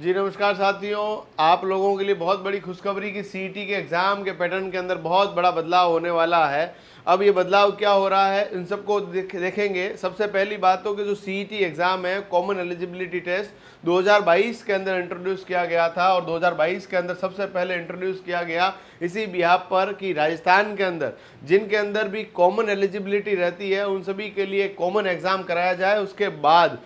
जी नमस्कार साथियों, आप लोगों के लिए बहुत बड़ी खुशखबरी कि सीईटी के एग्ज़ाम के पैटर्न के अंदर बहुत बड़ा बदलाव होने वाला है। अब ये बदलाव क्या हो रहा है इन सबको देखेंगे। सबसे पहली बात तो कि जो सीईटी एग्ज़ाम है, कॉमन एलिजिबिलिटी टेस्ट 2022 के अंदर इंट्रोड्यूस किया गया था और 2022 के अंदर सबसे पहले इंट्रोड्यूस किया गया इसी बिहाफ पर कि राजस्थान के अंदर जिनके अंदर भी कॉमन एलिजिबिलिटी रहती है उन सभी के लिए कॉमन एग्ज़ाम कराया जाए। उसके बाद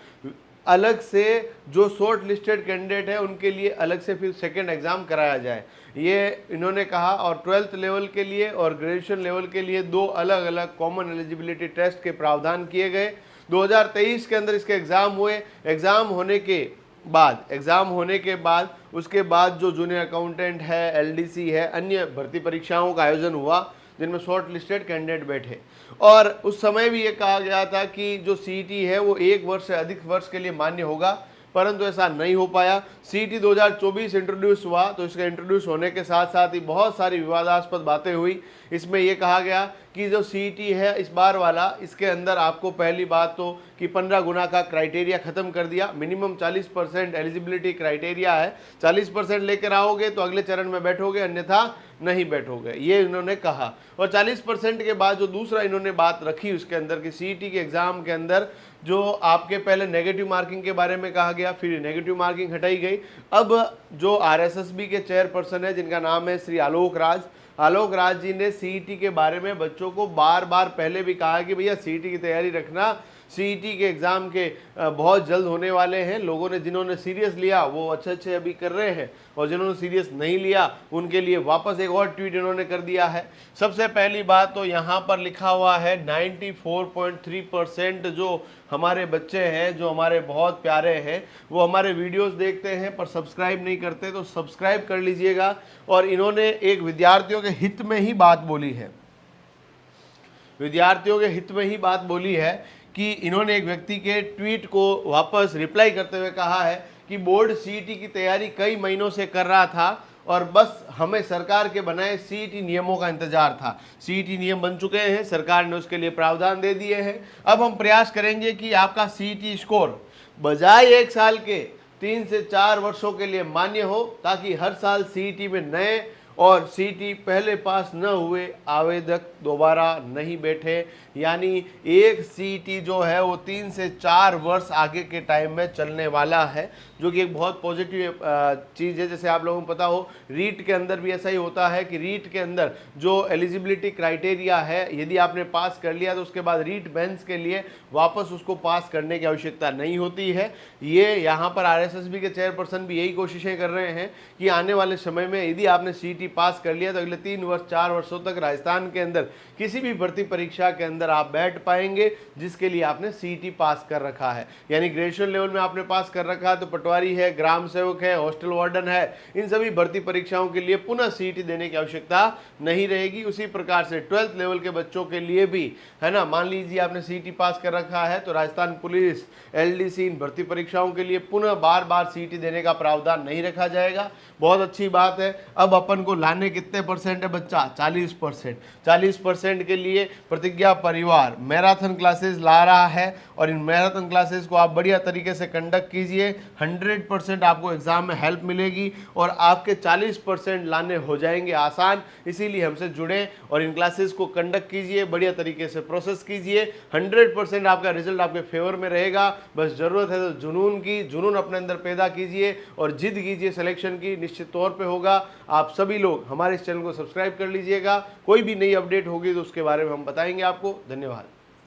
अलग से जो शॉर्ट लिस्टेड कैंडिडेट है उनके लिए अलग से फिर सेकेंड एग्ज़ाम कराया जाए, ये इन्होंने कहा। और 12th लेवल के लिए और ग्रेजुएशन लेवल के लिए दो अलग अलग कॉमन एलिजिबिलिटी टेस्ट के प्रावधान किए गए। 2023 के अंदर इसके एग्ज़ाम हुए। एग्ज़ाम होने के बाद उसके बाद जो जूनियर अकाउंटेंट है, एलडीसी है, अन्य भर्ती परीक्षाओं का आयोजन हुआ जिनमें शॉर्ट लिस्टेड कैंडिडेट बैठे। और उस समय भी ये कहा गया था कि जो सीईटी है वो 1 वर्ष से अधिक वर्ष के लिए मान्य होगा, परंतु ऐसा नहीं हो पाया। सीईटी 2024 इंट्रोड्यूस हुआ तो इसके इंट्रोड्यूस होने के साथ साथ ही बहुत सारी विवादास्पद बातें हुई। इसमें यह कहा गया कि जो सीईटी है इस बार वाला, इसके अंदर आपको पहली बात तो कि 15 गुना का क्राइटेरिया ख़त्म कर दिया। मिनिमम 40% एलिजिबिलिटी क्राइटेरिया है, 40% लेकर आओगे तो अगले चरण में बैठोगे, अन्यथा नहीं बैठोगे, ये इन्होंने कहा। और 40% के बाद जो दूसरा इन्होंने बात रखी उसके अंदर कि सीईटी के एग्ज़ाम के अंदर जो आपके पहले नेगेटिव मार्किंग के बारे में कहा गया, फिर नेगेटिव मार्किंग हटाई गई। अब जो आरएसएसबी के चेयरपर्सन है जिनका नाम है श्री आलोक राज जी ने सीईटी के बारे में बच्चों को बार बार पहले भी कहा कि भैया सीईटी की तैयारी रखना, सीईटी के एग्ज़ाम के बहुत जल्द होने वाले हैं। लोगों ने जिन्होंने सीरियस लिया वो अच्छे अभी कर रहे हैं और जिन्होंने सीरियस नहीं लिया उनके लिए वापस एक और ट्वीट इन्होंने कर दिया है। सबसे पहली बात तो यहाँ पर लिखा हुआ है 94.3% जो हमारे बच्चे हैं, जो हमारे बहुत प्यारे हैं, वो हमारे वीडियोस देखते हैं पर सब्सक्राइब नहीं करते, तो सब्सक्राइब कर लीजिएगा। और इन्होंने एक विद्यार्थियों के हित में ही बात बोली है, विद्यार्थियों के हित में ही बात बोली है कि इन्होंने एक व्यक्ति के ट्वीट को वापस रिप्लाई करते हुए कहा है कि बोर्ड सीईटी की तैयारी कई महीनों से कर रहा था और बस हमें सरकार के बनाए सीईटी नियमों का इंतजार था। सीईटी नियम बन चुके हैं, सरकार ने उसके लिए प्रावधान दे दिए हैं। अब हम प्रयास करेंगे कि आपका सीईटी स्कोर बजाय 1 साल के 3 से 4 वर्षों के लिए मान्य हो, ताकि हर साल सीईटी में नए और सीईटी पहले पास न हुए आवेदक दोबारा नहीं बैठे। यानी एक सीईटी जो है वो 3 से 4 वर्ष आगे के टाइम में चलने वाला है, जो कि एक बहुत पॉजिटिव चीज़ है। जैसे आप लोगों को पता हो रीट के अंदर भी ऐसा ही होता है कि रीट के अंदर जो एलिजिबिलिटी क्राइटेरिया है, यदि आपने पास कर लिया तो उसके बाद रीट बेंच के लिए वापस उसको पास करने की आवश्यकता नहीं होती है। ये यहाँ पर आरएसएसबी के चेयरपर्सन भी यही कोशिशें कर रहे हैं कि आने वाले समय में यदि आपने सीईटी पास कर लिया तो अगले 3 वर्ष 4 वर्षों तक राजस्थान के अंदर किसी भी भर्ती परीक्षा के अंदर आप बैठ पाएंगे जिसके लिए आपने सीईटी पास कर रखा है। यानी ग्रेजुएशन लेवल में आपने पास कर रखा है तो पटवारी है, ग्राम सेवक है, हॉस्टल वार्डन है, इन सभी भर्ती परीक्षाओं के लिए पुनः सीईटी देने की आवश्यकता नहीं रहेगी। उसी प्रकार से 12th लेवल के बच्चों के लिए भी है ना, मान लीजिए आपने सीईटी पास कर रखा है तो राजस्थान पुलिस, एलडीसी, इन भर्ती परीक्षाओं के लिए पुनः बार बार सीईटी देने का प्रावधान नहीं रखा जाएगा। बहुत अच्छी बात है। अब अपन को लाने कितने परसेंट है बच्चा? 40%। 40% के लिए प्रतिज्ञा परिवार मैराथन क्लासेस ला रहा है और इन मैराथन क्लासेस को आप बढ़िया तरीके से कंडक्ट कीजिए। 100% आपको एग्जाम में हेल्प मिलेगी और आपके 40% लाने हो जाएंगे आसान। इसीलिए हमसे जुड़ें और इन क्लासेस को कंडक्ट कीजिए, बढ़िया तरीके से प्रोसेस कीजिए। 100% आपका रिजल्ट आपके फेवर में रहेगा। बस ज़रूरत है तो जुनून की, जुनून अपने अंदर पैदा कीजिए और जिद कीजिए सिलेक्शन की, निश्चित तौर पे होगा। आप सभी लोग हमारे इस चैनल को सब्सक्राइब कर लीजिएगा। कोई भी नई अपडेट होगी तो उसके बारे में हम बताएंगे आपको। धन्यवाद।